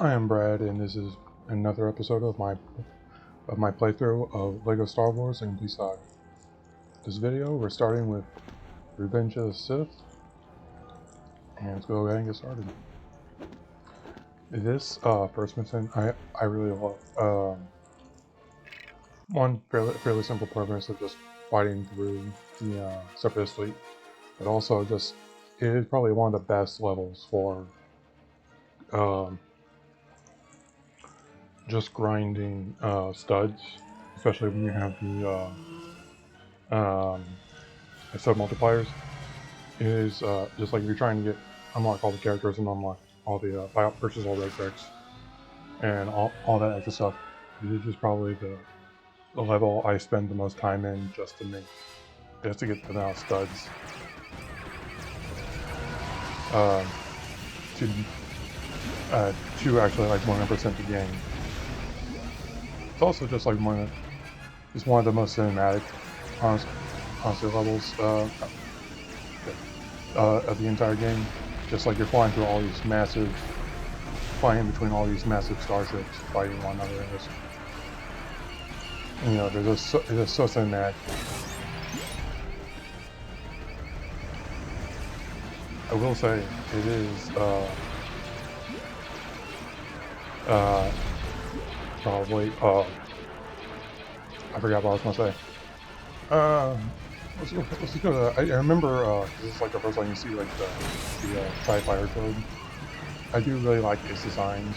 I am Brad, and this is another episode of my playthrough of LEGO Star Wars and Complete Saga. This video, we're starting with Revenge of the Sith, and let's go ahead and get started. This first mission, I really love. One fairly simple premise of just fighting through the Separatist fleet, but also just it is probably one of the best levels for just grinding studs, especially when you have the sub multipliers. It is just like if you're trying to unlock all the characters and unlock all the purchase all red bricks and all that extra stuff. This is probably the level I spend the most time in just to get the amount of studs. To actually like 100% the game. It's also just like one of the most cinematic, honestly, levels of the entire game. Just like you're flying between all these massive starships fighting one another. And, it's just so cinematic. I will say it is probably I forgot what I was gonna say. Let's go to. I remember this is like the first time you see like the TIE fighter code. I do really like its designs.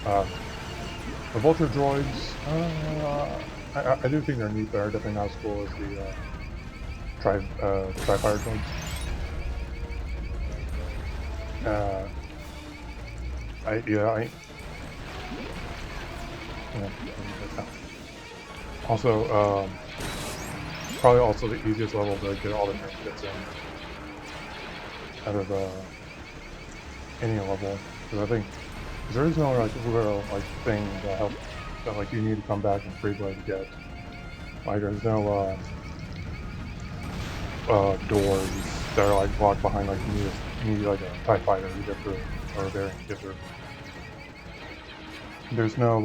The Vulture droids, I do think they're neat. They're definitely not as cool as the TIE fighter droids. Also, probably also the easiest level to get all the trinkets in out of any level, because I think there is no like real like thing that like you need to come back and freeplay to get. Like there's no doors that are like blocked behind like you need like a TIE fighter to get through or a variant to get through. There's no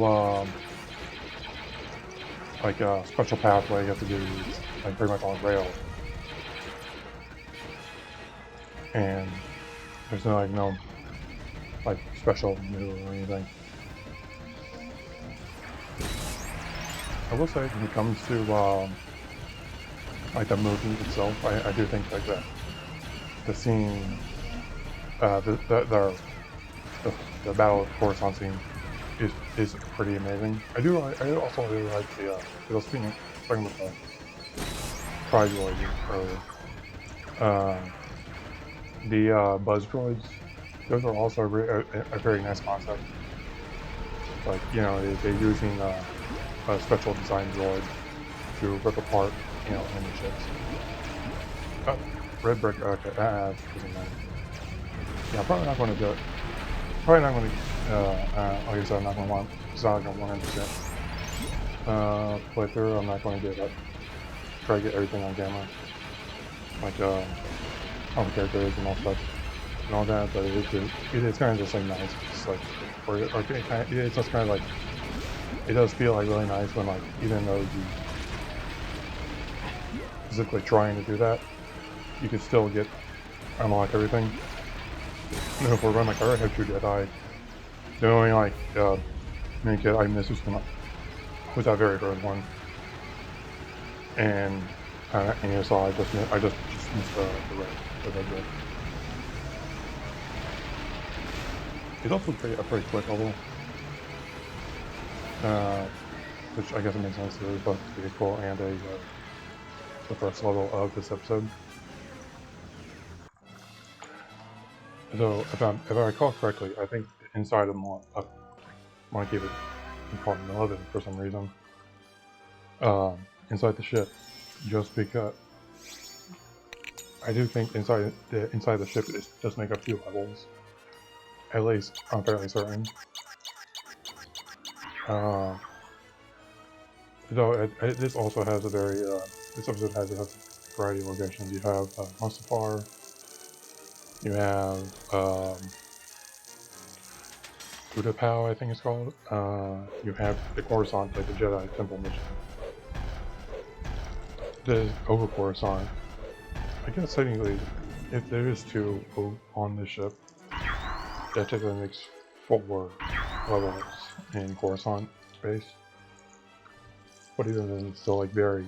like a special pathway you have to do like pretty much on rail, and there's no special move or anything. I will say when it comes to like the movement itself, I do think like the scene, the battle of Coruscant scene is pretty amazing. I also really like the talking about the tri-droid earlier. The buzz droids, those are also a very nice concept. Like they're using a special design droid to rip apart enemy ships. Red brick. Okay, doesn't matter. Yeah, I'm probably not going to do it. Probably not going to. Like I said, I'm not going to want. It's not going to 100% play through. I'm not going to try to get everything on camera, like all the characters and all stuff and all that. But it's kind of just like nice. It's like, it's just kind of like it does feel like really nice when like even though you physically trying to do that, you can still unlock everything. No, for run like I already have 2 Jedi. The only main kid I missed was that very first one, and you saw I just missed the red bit. It's also a pretty quick level, which I guess it makes sense. It was both a vehicle and the first level of this episode. So if I recall correctly, I think inside of I want to keep it important 11 for some reason. Inside the ship, just because I do think inside the ship it does make a few levels. At least I'm fairly certain. Though this also has a very this episode has a variety of locations. You have Mustafar. You have Utapau, I think it's called. You have the Coruscant, like the Jedi Temple mission. The over Coruscant. I guess technically, if there is 2 on the ship, that technically makes 4 levels in Coruscant space. But even then, it's still like very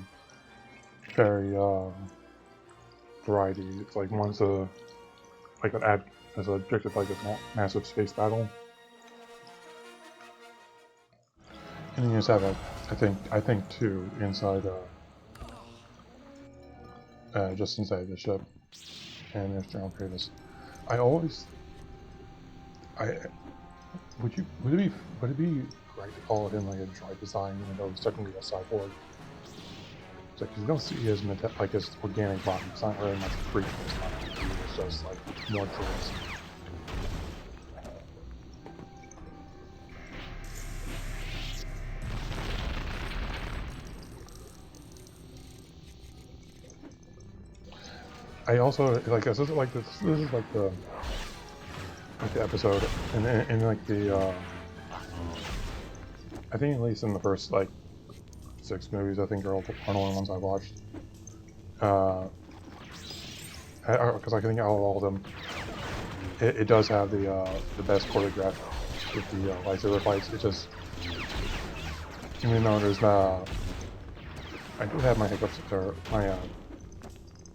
variety. It's like one's like an as an objective, like a massive space battle, and then you just have I think 2 inside just inside the ship, and there's General Kratos. I always would it be right to call him like a droid design, even though he's technically a cyborg? It's like, 'cause you don't see his like his organic body. It's not really much freak. It's just like more droids. I also like this is like this is like the episode and like the I think at least in the first like 6 movies, I think are the only ones I watched. Because I think out of all of them, it does have the best choreographed with the lightsaber fights. It just, even though there's I do have my hiccups or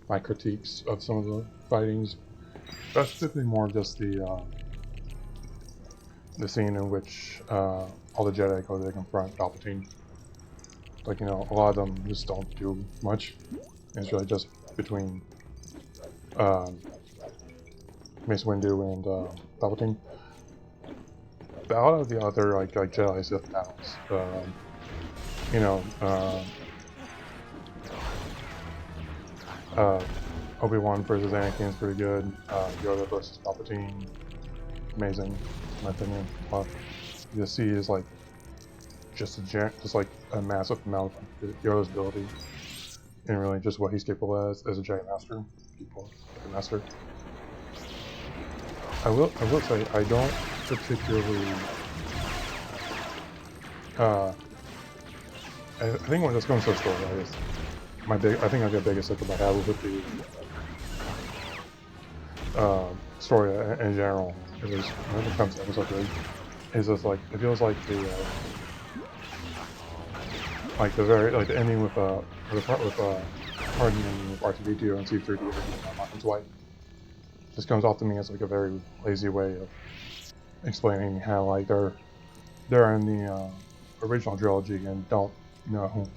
my critiques of some of the fightings. That's specifically more just the scene in which all the Jedi go to confront Palpatine. Like, you know, a lot of them just don't do much. It's really just between Mace Windu and Palpatine. But out of the other like Jedi Sith battles, you know, Obi-Wan versus Anakin is pretty good. Yoda versus Palpatine, amazing, in my opinion. You see is like just like a massive amount of Yoda's ability, and really just what he's capable as a Jedi Master. Master. I will say I don't particularly. I think when this comes to the story, I think the biggest issue I have with the story in general, at least when it comes to episode 3, is just like it feels like the the ending with the part with Harden and R2D2 and C3D and White. This comes off to me as like a very lazy way of explaining how like they're in the original trilogy and don't know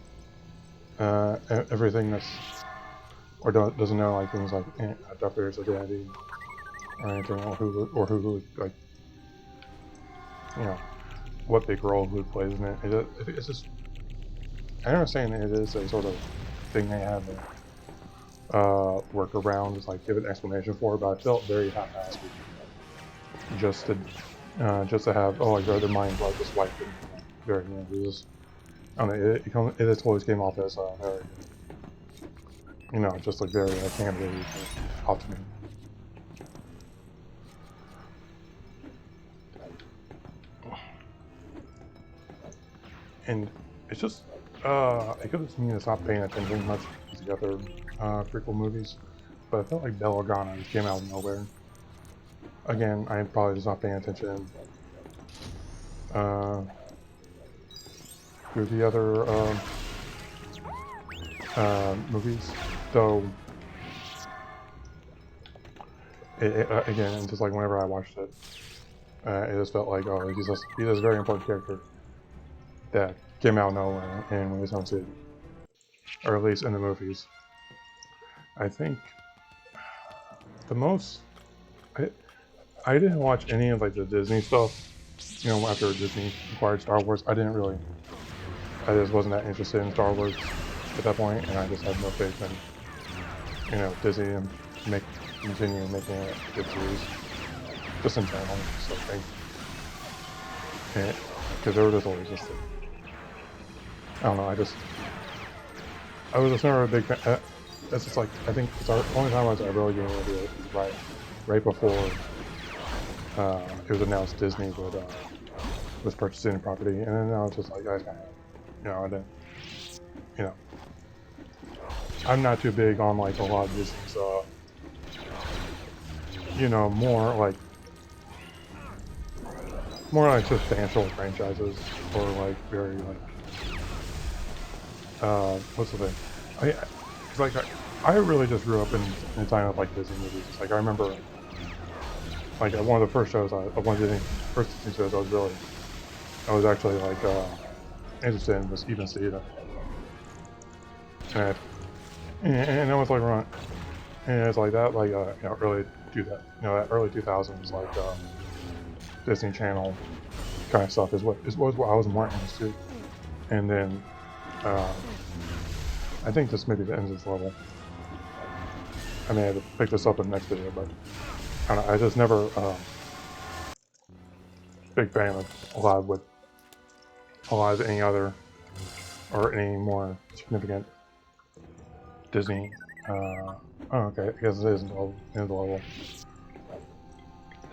everything that's or doesn't know like things like Darth Vader's identity or anything, or who like, you know, what big role Luke plays in it. It's just, I understand it is a sort of thing they have to work around, just like give an explanation for it, but I felt very haphazard just to have like their mind like just wiped it very I mean, it always came off as very, you know, just like very candidly off to me. And it's just, it could have mean it's not paying attention much to the other prequel movies, but I felt like Bell Organa just came out of nowhere. Again, I'm probably just not paying attention to the other movies, though. Again, just like whenever I watched it, it just felt like, oh, he's a very important character that came out of nowhere and when it's on TV, or at least in the movies. I think the most I didn't watch any of like the Disney stuff. You know, after Disney acquired Star Wars, I just wasn't that interested in Star Wars at that point, and I just had no faith in, you know, Disney and continue making a good series, just in general. So I think, because they were just always just, I don't know. I was just never a big fan. It's just like, I think it's the only time I was really getting into it was right before it was announced Disney would was purchasing the property, and then I was just like, I kind of, I didn't, you know, I'm not too big on like a lot of Disney's, more like substantial franchises, or like very like, what's the thing? It's like I really just grew up in the time of like Disney movies. It's like I remember, like at one of the first shows, one of the first Disney shows I was actually like interested in was Even Stevens, and I was like, right, and it's like that, like early that early 2000s like Disney Channel kind of stuff is what I was more interested in. And then I think this maybe ends this level. I may have to pick this up in the next video, but I just never big fan of a lot of any other or any more significant Disney. Oh, okay, I guess it is in the level.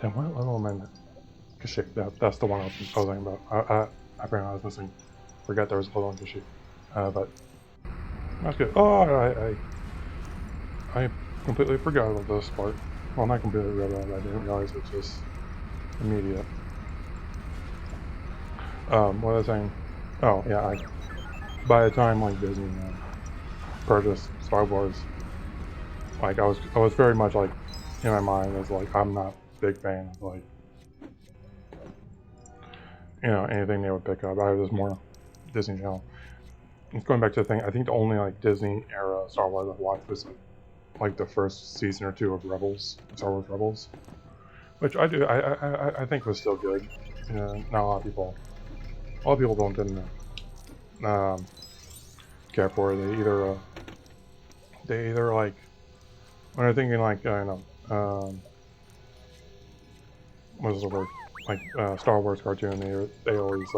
And what level am I in? Kashyyyk, that's the one I was thinking about. I forgot I was missing. Forgot there was a level in Kashyyyk. But that's good. Oh, I completely forgot about this part. Well, not completely forgot about it. I didn't realize it was just immediate. What was I saying? Oh, yeah, by the time like Disney purchased Star Wars, like I was very much like in my mind was like I'm not a big fan of like anything they would pick up. I was more Disney Channel. And going back to the thing, I think the only like Disney era Star Wars I've watched was like the first season or two of Star Wars Rebels, which I think was still good. Not a lot of people didn't care for it. They either like when they're thinking like what is the word, like Star Wars cartoon, they always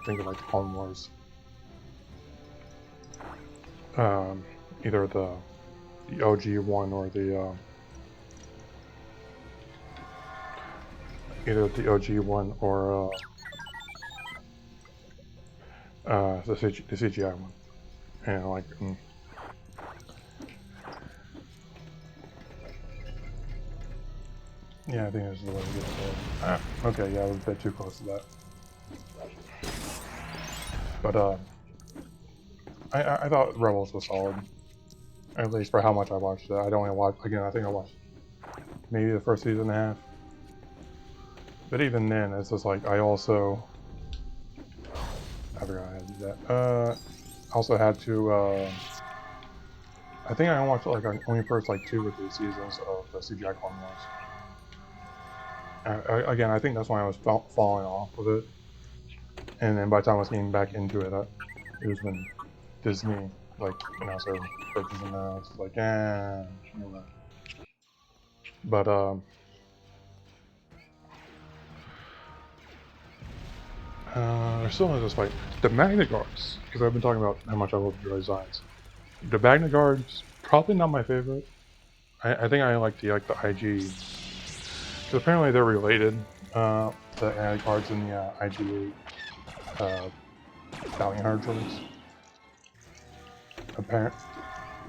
think of like the Clone Wars, either the OG one or the either the OG one or the CGI one, and like. Yeah, I think this is the way to get it. Okay, yeah, I was a bit too close to that. But I thought Rebels was solid, at least for how much I watched it. I only watched again. I think I watched maybe the first season and a half. But even then, it's just like I forgot I had to do that. Also had to. I think I watched like only first like 2 or 3 seasons of the CGI Clone Wars. Again, I think that's why I was falling off of it. And then by the time I was getting back into it, it was when Disney like started purchasing that. I was like, But there's still another fight. The Magna Guards, because I've been talking about how much I love the designs. The Magna Guards, probably not my favorite. I think I like the IG, because apparently they're related. The Magna Guards and the IG Bounty Hunter droids.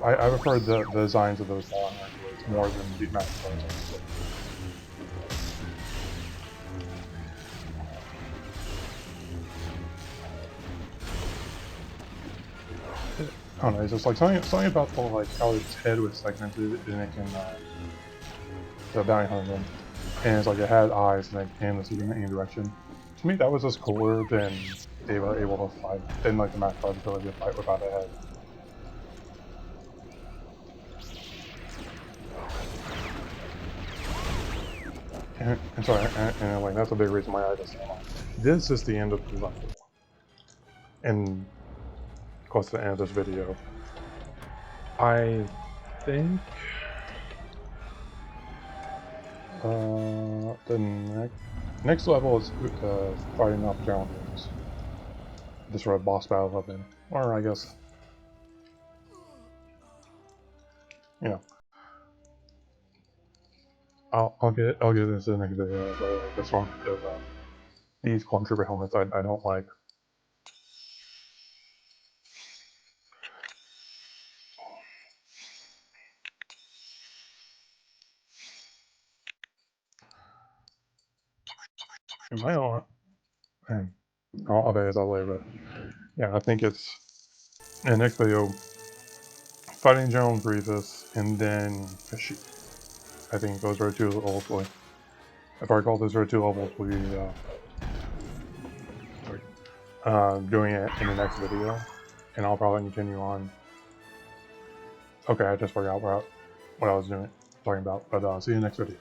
I've heard the designs of those Bounty Hunter droids more than the Magna Guards. I don't know, it's just like something about the like how its head was segmented and it can the bounty hunter, and it's like it had eyes and it can see in any direction. To me, that was just cooler than they were able to fight. Than like the Mac Card's ability to fight without a head. And so, and like that's a big reason why I just this is the end of the level, and close to the end of this video. I think the next level is fighting off challenges. This sort of boss battle of them, or I guess, I'll get into the next video. But this one is these clone trooper helmets I don't like. Am I on? Man, I'll bet it's all later, but yeah, I think it's in the next video fighting General Grievous and then Kashyyyk. I think those are 2 levels. If I recall, those are 2 levels we'll be doing it in the next video, and I'll probably continue on. Okay, I just forgot what I was talking about, but see you in the next video.